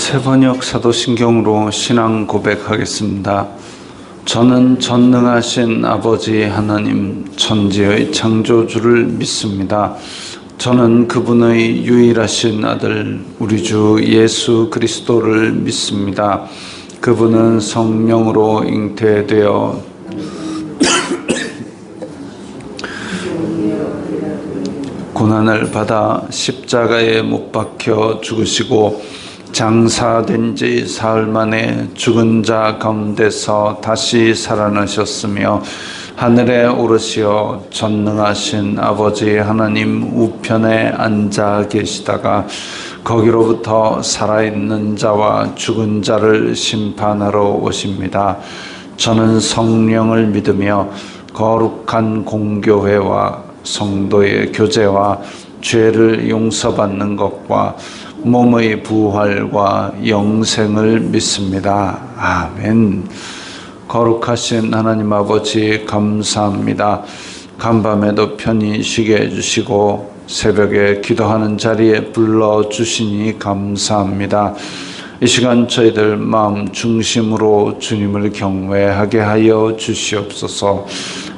새번역 사도신경으로 신앙 고백하겠습니다. 저는 전능하신 아버지 하나님 천지의 창조주를 믿습니다. 저는 그분의 유일하신 아들 우리 주 예수 그리스도를 믿습니다. 그분은 성령으로 잉태되어 고난을 받아 십자가에 못 박혀 죽으시고 장사된 지 사흘 만에 죽은 자 가운데서 다시 살아나셨으며 하늘에 오르시어 전능하신 아버지 하나님 우편에 앉아 계시다가 거기로부터 살아있는 자와 죽은 자를 심판하러 오십니다. 저는 성령을 믿으며 거룩한 공교회와 성도의 교제와 죄를 용서받는 것과 몸의 부활과 영생을 믿습니다. 아멘. 거룩하신 하나님 아버지 감사합니다. 간밤에도 편히 쉬게 해주시고 새벽에 기도하는 자리에 불러주시니 감사합니다. 이 시간 저희들 마음 중심으로 주님을 경외하게 하여 주시옵소서.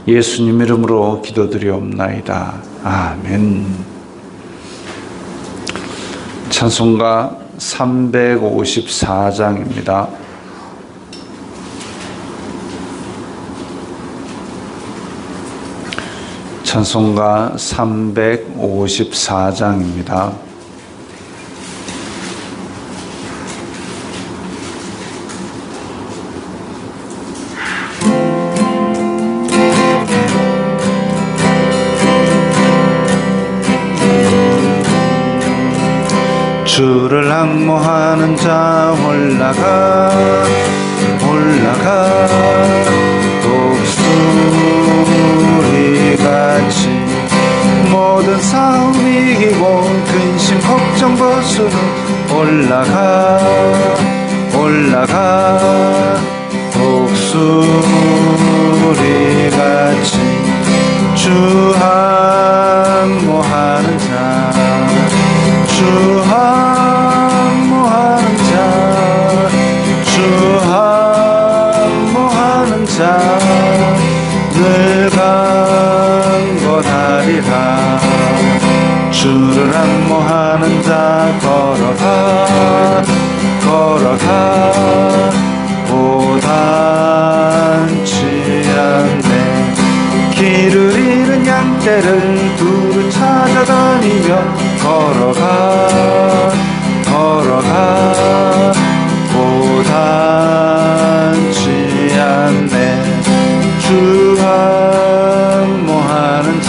예수님 이름으로 기도드리옵나이다. 아멘. 찬송가 354장입니다. 찬송가 354장입니다. 주를 항모하는 자 올라가 독수리같이 모든 싸움 이기고 근심 걱정 벗으러 올라가 독수리같이 주 항모하는 자 늘 강건하리라. 주를 항모하는 자 걸어가 고단치 않네. 길을 잃은 양떼를 두루 찾아다니며 걸어가 고단치 않네. 주 항모하는 자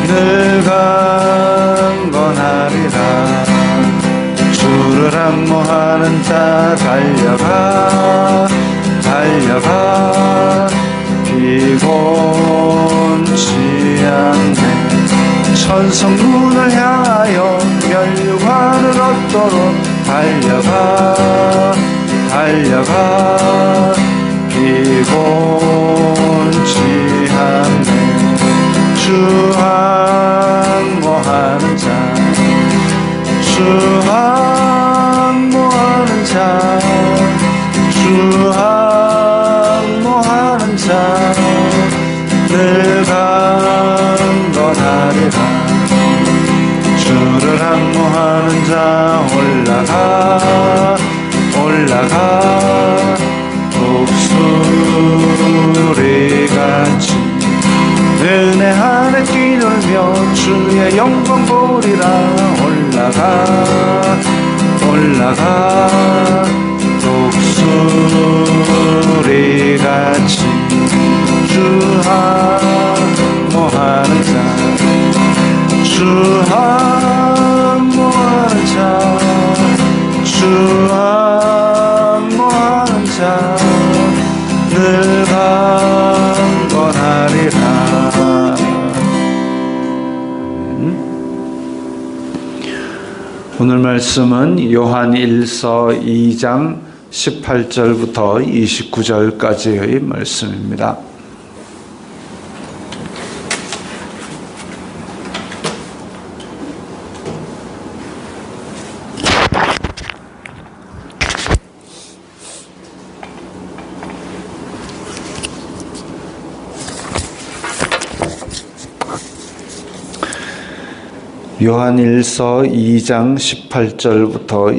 늘 강건하리라. 주를 항모하는 자 달려가 피곤치 않네. 천성문을 향하여 멸류관을 얻도록 달려가 피곤치 않네. 주 항모하는 자 늘 강건하리라. 주를 항모하는 자 올라가 독수리같이 은혜 안에 뛰놀며 주의 영광 보리라. 올라가 독수리같이 주 항모하는 자 늘 강건하리라. 오늘 말씀은 요한 1서 2장 18절부터 29절까지의 말씀입니다. 요한일서 2장 18절부터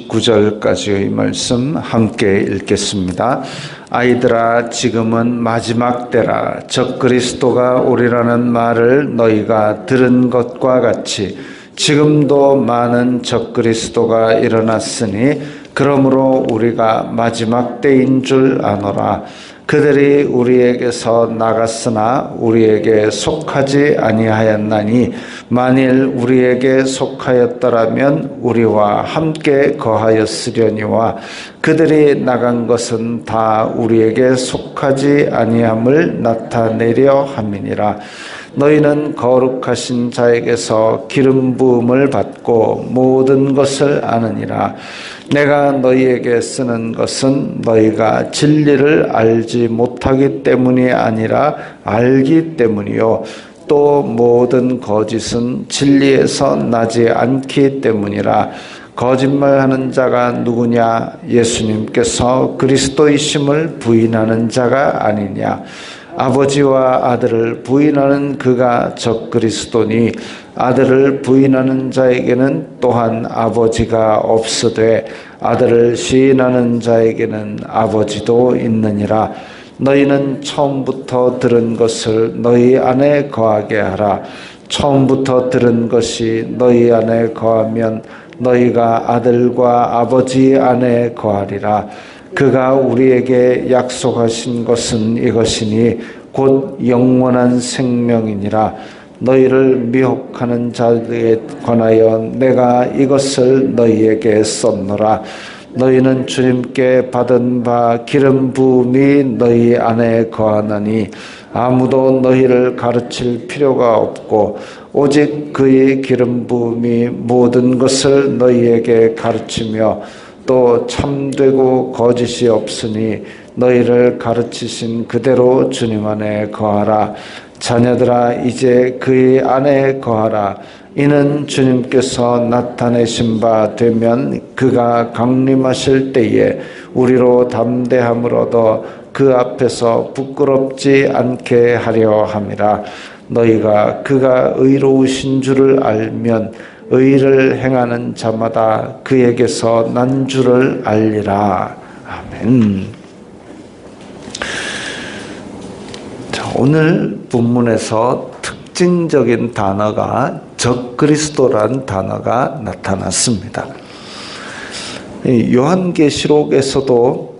29절까지의 말씀 함께 읽겠습니다. 아이들아, 지금은 마지막 때라. 적그리스도가 오리라는 말을 너희가 들은 것과 같이 지금도 많은 적그리스도가 일어났으니 그러므로 우리가 마지막 때인 줄 아노라. 그들이 우리에게서 나갔으나 우리에게 속하지 아니하였나니 만일 우리에게 속하였더라면 우리와 함께 거하였으려니와 그들이 나간 것은 다 우리에게 속하지 아니함을 나타내려 함이니라. 너희는 거룩하신 자에게서 기름 부음을 받고 모든 것을 아느니라. 내가 너희에게 쓰는 것은 너희가 진리를 알지 못하기 때문이 아니라 알기 때문이요 또 모든 거짓은 진리에서 나지 않기 때문이라. 거짓말하는 자가 누구냐? 예수님께서 그리스도이심을 부인하는 자가 아니냐? 아버지와 아들을 부인하는 그가 적그리스도니 아들을 부인하는 자에게는 또한 아버지가 없으되 아들을 시인하는 자에게는 아버지도 있느니라. 너희는 처음부터 들은 것을 너희 안에 거하게 하라. 처음부터 들은 것이 너희 안에 거하면 너희가 아들과 아버지 안에 거하리라. 그가 우리에게 약속하신 것은 이것이니 곧 영원한 생명이니라. 너희를 미혹하는 자들에 관하여 내가 이것을 너희에게 썼노라. 너희는 주님께 받은 바 기름 부음이 너희 안에 거하나니 아무도 너희를 가르칠 필요가 없고 오직 그의 기름 부음이 모든 것을 너희에게 가르치며 또 참되고 거짓이 없으니 너희를 가르치신 그대로 주님 안에 거하라. 자녀들아, 이제 그의 안에 거하라. 이는 주님께서 나타내신 바 되면 그가 강림하실 때에 우리로 담대함을 얻어 그 앞에서 부끄럽지 않게 하려 함이라. 너희가 그가 의로우신 줄을 알면 의를 행하는 자마다 그에게서 난 줄을 알리라. 아멘. 자, 오늘 본문에서 특징적인 단어가 적그리스도라는 단어가 나타났습니다. 요한계시록에서도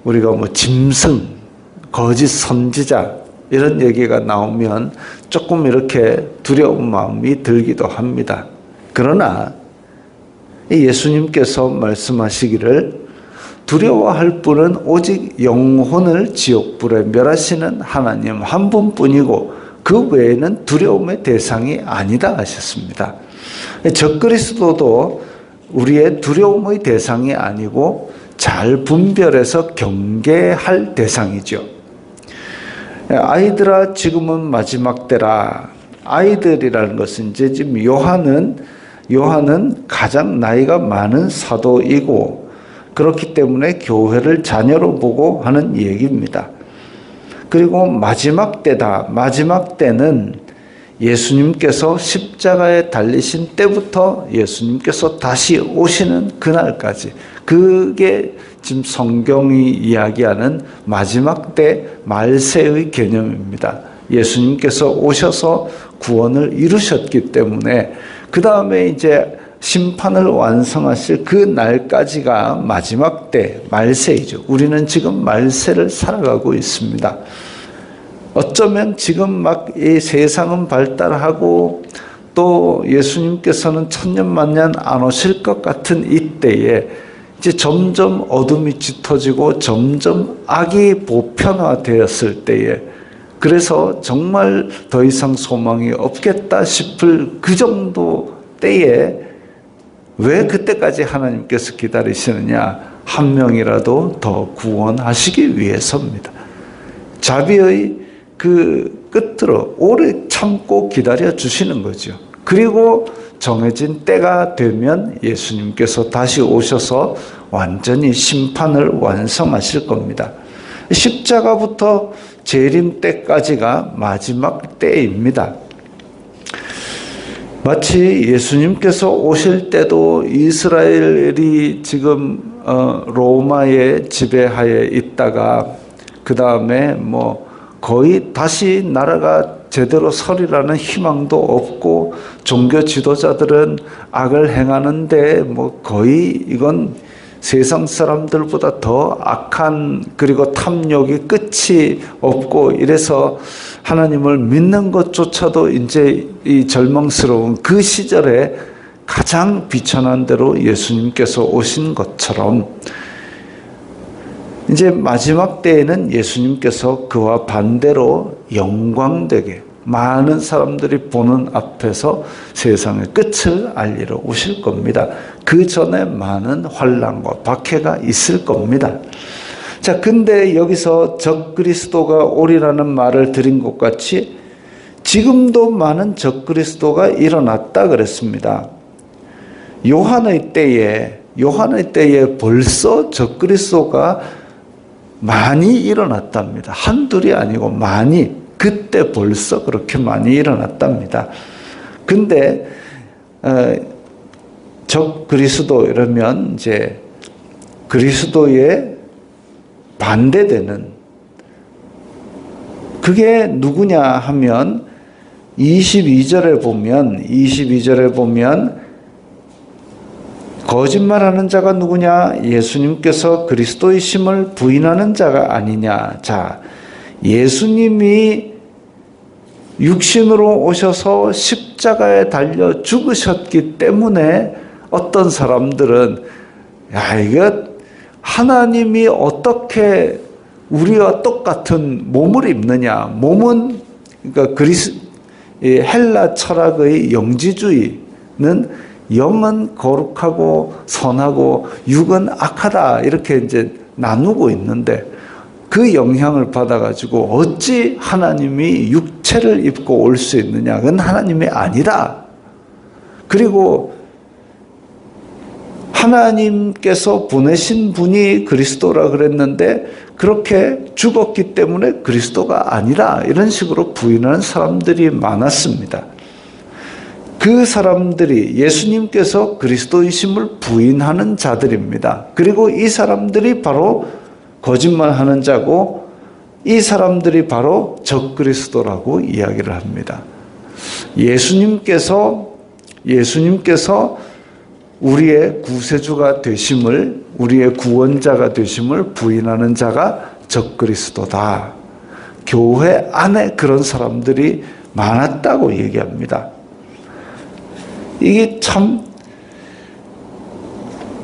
우리가 짐승, 거짓 선지자 이런 얘기가 나오면 조금 이렇게 두려운 마음이 들기도 합니다. 그러나 예수님께서 말씀하시기를 두려워할 분은 오직 영혼을 지옥불에 멸하시는 하나님 한 분뿐이고 그 외에는 두려움의 대상이 아니다 하셨습니다. 적그리스도도 우리의 두려움의 대상이 아니고 잘 분별해서 경계할 대상이죠. 아이들아, 지금은 마지막 때라. 아이들이라는 것은 이제 지금 요한은 가장 나이가 많은 사도이고 그렇기 때문에 교회를 자녀로 보고 하는 얘기입니다. 그리고 마지막 때다. 마지막 때는 예수님께서 십자가에 달리신 때부터 예수님께서 다시 오시는 그날까지, 그게 지금 성경이 이야기하는 마지막 때 말세의 개념입니다. 예수님께서 오셔서 구원을 이루셨기 때문에 그 다음에 이제 심판을 완성하실 그 날까지가 마지막 때 말세이죠. 우리는 지금 말세를 살아가고 있습니다. 어쩌면 지금 막 이 세상은 발달하고 또 예수님께서는 천년만년 안 오실 것 같은 이때에 이제 점점 어둠이 짙어지고 점점 악이 보편화되었을 때에, 그래서 정말 더 이상 소망이 없겠다 싶을 그 정도 때에 왜 그때까지 하나님께서 기다리시느냐? 한 명이라도 더 구원하시기 위해서입니다. 자비의 그 끝으로 오래 참고 기다려 주시는 거죠. 그리고 정해진 때가 되면 예수님께서 다시 오셔서 완전히 심판을 완성하실 겁니다. 십자가부터 재림 때까지가 마지막 때입니다. 마치 예수님께서 오실 때도 이스라엘이 지금 로마의 지배하에 있다가 그 다음에 뭐 거의 다시 나라가 제대로 서리라는 희망도 없고 종교 지도자들은 악을 행하는데 뭐 거의 이건 세상 사람들보다 더 악한, 그리고 탐욕이 끝이 없고 이래서 하나님을 믿는 것조차도 이제 이 절망스러운 그 시절에 가장 비천한 대로 예수님께서 오신 것처럼 이제 마지막 때에는 예수님께서 그와 반대로 영광되게 많은 사람들이 보는 앞에서 세상의 끝을 알리러 오실 겁니다. 그 전에 많은 환난과 박해가 있을 겁니다. 자, 근데 여기서 적그리스도가 오리라는 말을 드린 것 같이 지금도 많은 적그리스도가 일어났다 그랬습니다. 요한의 때에 벌써 적그리스도가 많이 일어났답니다. 한둘이 아니고 많이, 그때 벌써 그렇게 많이 일어났답니다. 근데 적그리스도 이러면 이제 그리스도의 반대되는, 그게 누구냐 하면 22절에 보면 거짓말하는 자가 누구냐? 예수님께서 그리스도이심을 부인하는 자가 아니냐. 자, 예수님이 육신으로 오셔서 십자가에 달려 죽으셨기 때문에 어떤 사람들은 야, 이거 하나님이 어떻게 우리와 똑같은 몸을 입느냐? 몸은, 그러니까 헬라 철학의 영지주의는 영은 거룩하고 선하고 육은 악하다, 이렇게 이제 나누고 있는데 그 영향을 받아가지고 어찌 하나님이 육체를 입고 올 수 있느냐? 그건 하나님이 아니라. 그리고 하나님께서 보내신 분이 그리스도라 그랬는데 그렇게 죽었기 때문에 그리스도가 아니라, 이런 식으로 부인하는 사람들이 많았습니다. 그 사람들이 예수님께서 그리스도이심을 부인하는 자들입니다. 그리고 이 사람들이 바로 거짓말하는 자고, 이 사람들이 바로 적그리스도라고 이야기를 합니다. 예수님께서 우리의 구세주가 되심을, 우리의 구원자가 되심을 부인하는 자가 적그리스도다. 교회 안에 그런 사람들이 많았다고 얘기합니다. 이게 참,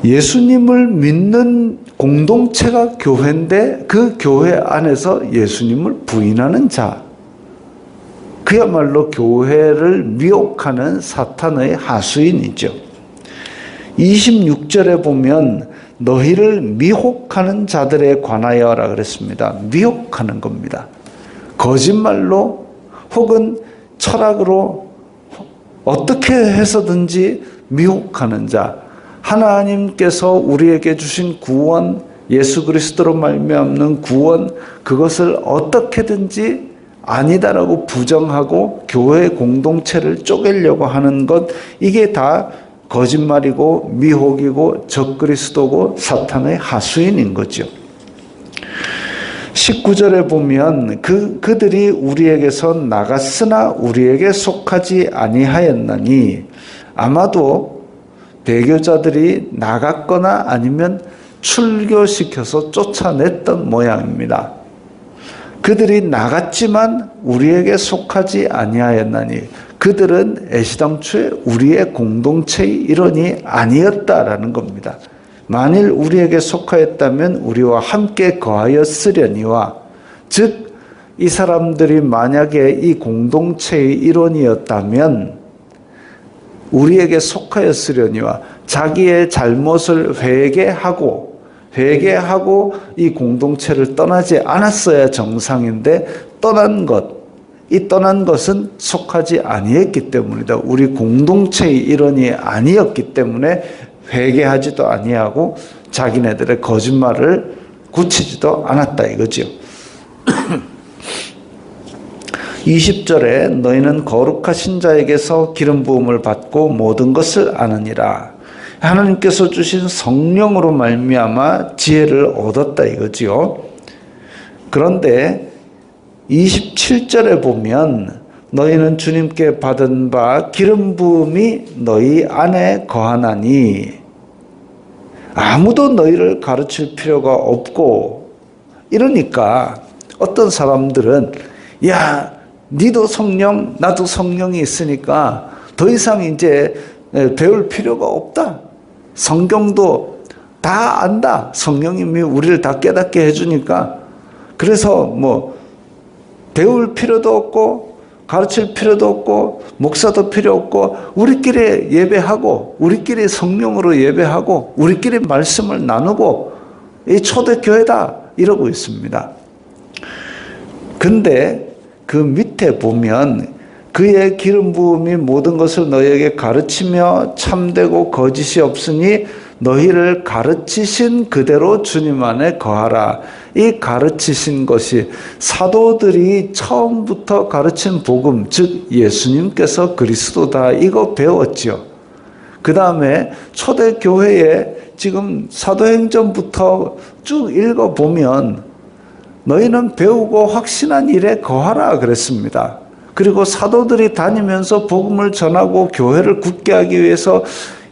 예수님을 믿는 공동체가 교회인데 그 교회 안에서 예수님을 부인하는 자, 그야말로 교회를 미혹하는 사탄의 하수인이죠. 26절에 보면 너희를 미혹하는 자들에 관하여라 그랬습니다. 미혹하는 겁니다. 거짓말로 혹은 철학으로 어떻게 해서든지 미혹하는 자, 하나님께서 우리에게 주신 구원, 예수 그리스도로 말미암는 구원, 그것을 어떻게든지 아니다라고 부정하고 교회 공동체를 쪼개려고 하는 것, 이게 다 거짓말이고 미혹이고 적그리스도고 사탄의 하수인인 거죠. 19절에 보면 그들이 우리에게서 나갔으나 우리에게 속하지 아니하였나니, 아마도 배교자들이 나갔거나 아니면 출교시켜서 쫓아냈던 모양입니다. 그들이 나갔지만 우리에게 속하지 아니하였나니, 그들은 애시당초에 우리의 공동체의 일원이 아니었다라는 겁니다. 만일 우리에게 속하였다면 우리와 함께 거하였으려니와, 즉 이 사람들이 만약에 이 공동체의 일원이었다면 우리에게 속하였으려니와, 자기의 잘못을 회개하고 이 공동체를 떠나지 않았어야 정상인데 떠난 것은 속하지 아니했기 때문이다. 우리 공동체의 일원이 아니었기 때문에 회개하지도 아니하고 자기네들의 거짓말을 고치지도 않았다 이거죠. 20절에 너희는 거룩하신 자에게서 기름 부음을 받고 모든 것을 아느니라. 하나님께서 주신 성령으로 말미암아 지혜를 얻었다 이거지요. 그런데 27절에 보면 너희는 주님께 받은 바 기름 부음이 너희 안에 거하나니 아무도 너희를 가르칠 필요가 없고, 이러니까 어떤 사람들은 야, 니도 성령 나도 성령이 있으니까 더 이상 이제 배울 필요가 없다. 성경도 다 안다. 성령님이 우리를 다 깨닫게 해주니까 그래서 뭐 배울 필요도 없고 가르칠 필요도 없고 목사도 필요 없고 우리끼리 예배하고 우리끼리 성령으로 예배하고 우리끼리 말씀을 나누고 이 초대교회다 이러고 있습니다. 근데 그 밑에 보면 그의 기름 부음이 모든 것을 너희에게 가르치며 참되고 거짓이 없으니 너희를 가르치신 그대로 주님 안에 거하라. 이 가르치신 것이 사도들이 처음부터 가르친 복음, 즉 예수님께서 그리스도다 이거 배웠죠. 그 다음에 초대교회에 지금 사도행전부터 쭉 읽어보면 너희는 배우고 확신한 일에 거하라 그랬습니다. 그리고 사도들이 다니면서 복음을 전하고 교회를 굳게 하기 위해서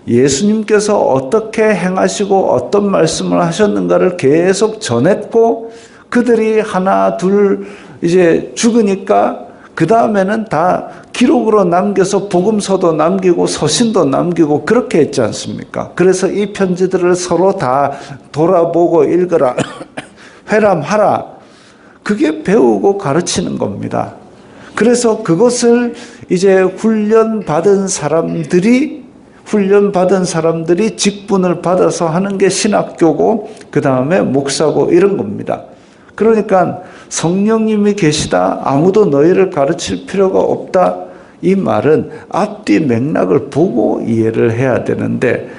예수님께서 어떻게 행하시고 어떤 말씀을 하셨는가를 계속 전했고, 그들이 하나 둘 이제 죽으니까 그 다음에는 다 기록으로 남겨서 복음서도 남기고 서신도 남기고 그렇게 했지 않습니까? 그래서 이 편지들을 서로 다 돌아보고 읽으라 회람하라. 그게 배우고 가르치는 겁니다. 그래서 그것을 이제 훈련받은 사람들이 직분을 받아서 하는 게 신학교고 그 다음에 목사고 이런 겁니다. 그러니까 성령님이 계시다, 아무도 너희를 가르칠 필요가 없다, 이 말은 앞뒤 맥락을 보고 이해를 해야 되는데,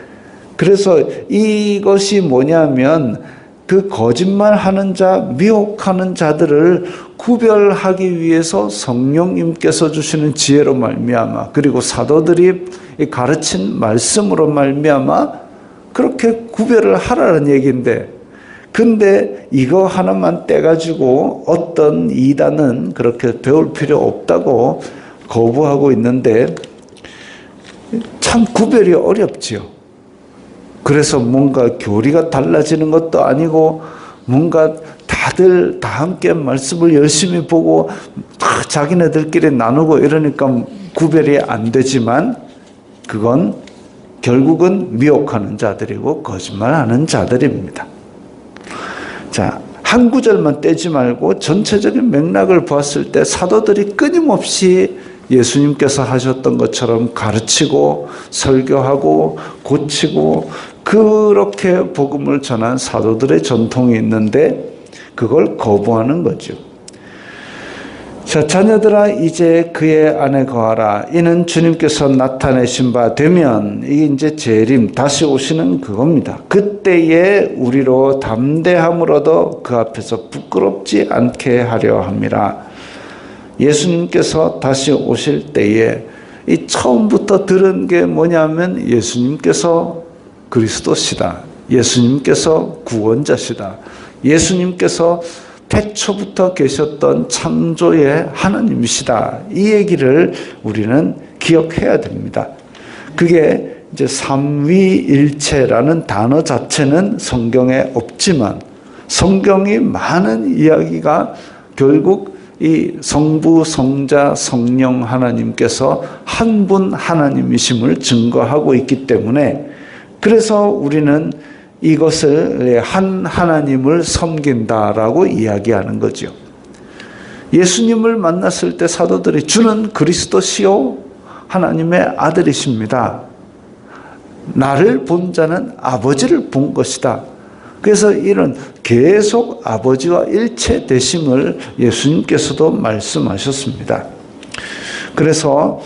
그래서 이것이 뭐냐면 그 거짓말하는 자, 미혹하는 자들을 구별하기 위해서 성령님께서 주시는 지혜로 말미암아, 그리고 사도들이 가르친 말씀으로 말미암아 그렇게 구별을 하라는 얘기인데, 근데 이거 하나만 떼가지고 어떤 이단은 그렇게 배울 필요 없다고 거부하고 있는데 참 구별이 어렵지요. 그래서 뭔가 교리가 달라지는 것도 아니고 뭔가 다들 다 함께 말씀을 열심히 보고 다 자기네들끼리 나누고 이러니까 구별이 안 되지만 그건 결국은 미혹하는 자들이고 거짓말하는 자들입니다. 자, 한 구절만 떼지 말고 전체적인 맥락을 보았을 때 사도들이 끊임없이 예수님께서 하셨던 것처럼 가르치고 설교하고 고치고 그렇게 복음을 전한 사도들의 전통이 있는데 그걸 거부하는 거죠. 자, 자녀들아 이제 그의 안에 거하라. 이는 주님께서 나타내신 바 되면, 이게 이제 재림, 다시 오시는 그겁니다. 그때에 우리로 담대함으로도 그 앞에서 부끄럽지 않게 하려 함이라. 예수님께서 다시 오실 때에 이 처음부터 들은 게 뭐냐면 예수님께서 그리스도시다. 예수님께서 구원자시다. 예수님께서 태초부터 계셨던 창조의 하나님이시다. 이 얘기를 우리는 기억해야 됩니다. 그게 이제 삼위일체라는 단어 자체는 성경에 없지만 성경이 많은 이야기가 결국 이 성부, 성자, 성령 하나님께서 한 분 하나님이심을 증거하고 있기 때문에, 그래서 우리는 이것을 한 하나님을 섬긴다라고 이야기하는 거죠. 예수님을 만났을 때 사도들이 주는 그리스도시요 하나님의 아들이십니다. 나를 본 자는 아버지를 본 것이다. 그래서 이런 계속 아버지와 일체되심을 예수님께서도 말씀하셨습니다. 그래서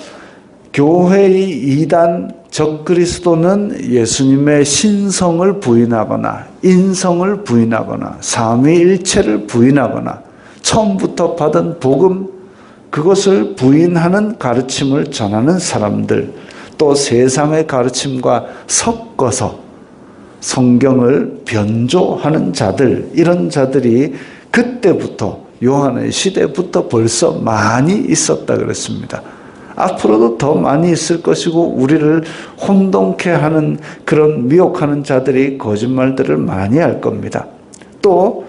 교회의 이단 적그리스도는 예수님의 신성을 부인하거나 인성을 부인하거나 삼위일체를 부인하거나 처음부터 받은 복음, 그것을 부인하는 가르침을 전하는 사람들, 또 세상의 가르침과 섞어서 성경을 변조하는 자들, 이런 자들이 그때부터 요한의 시대부터 벌써 많이 있었다 그랬습니다. 앞으로도 더 많이 있을 것이고 우리를 혼동케 하는 그런 미혹하는 자들이 거짓말들을 많이 할 겁니다. 또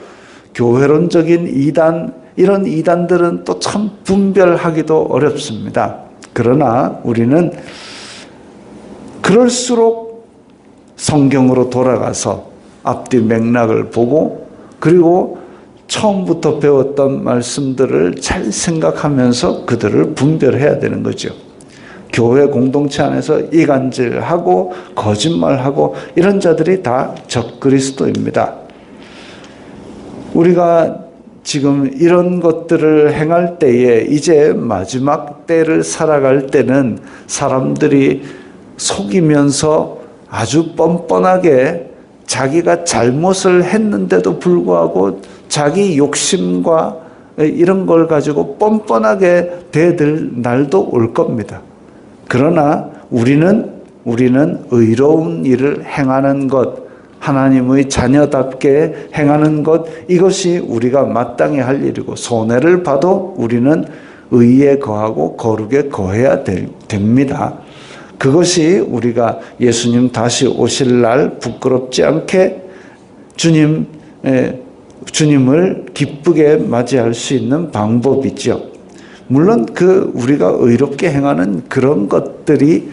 교회론적인 이단, 이런 이단들은 또 참 분별하기도 어렵습니다. 그러나 우리는 그럴수록 성경으로 돌아가서 앞뒤 맥락을 보고 그리고 처음부터 배웠던 말씀들을 잘 생각하면서 그들을 분별해야 되는 거죠. 교회 공동체 안에서 이간질하고 거짓말하고 이런 자들이 다 적그리스도입니다. 우리가 지금 이런 것들을 행할 때에 이제 마지막 때를 살아갈 때는 사람들이 속이면서 아주 뻔뻔하게 자기가 잘못을 했는데도 불구하고 자기 욕심과 이런 걸 가지고 뻔뻔하게 대들 날도 올 겁니다. 그러나 우리는 의로운 일을 행하는 것, 하나님의 자녀답게 행하는 것, 이것이 우리가 마땅히 할 일이고 손해를 봐도 우리는 의에 거하고 거룩에 거해야 됩니다. 그것이 우리가 예수님 다시 오실 날 부끄럽지 않게 주님을 기쁘게 맞이할 수 있는 방법이죠. 물론 우리가 의롭게 행하는 그런 것들이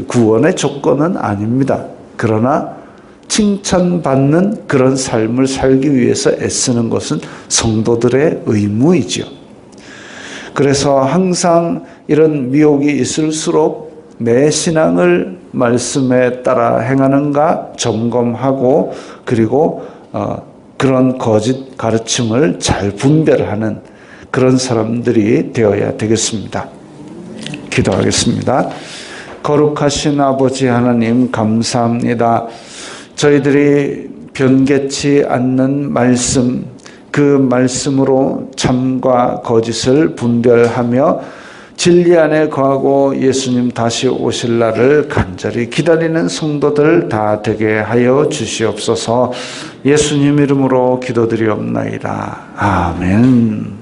구원의 조건은 아닙니다. 그러나 칭찬받는 그런 삶을 살기 위해서 애쓰는 것은 성도들의 의무이죠. 그래서 항상 이런 미혹이 있을수록 내 신앙을 말씀에 따라 행하는가 점검하고 그리고 그런 거짓 가르침을 잘 분별하는 그런 사람들이 되어야 되겠습니다. 기도하겠습니다. 거룩하신 아버지 하나님 감사합니다. 저희들이 변개치 않는 말씀, 그 말씀으로 참과 거짓을 분별하며 진리 안에 거하고 예수님 다시 오실 날을 간절히 기다리는 성도들 다 되게 하여 주시옵소서. 예수님 이름으로 기도드리옵나이다. 아멘.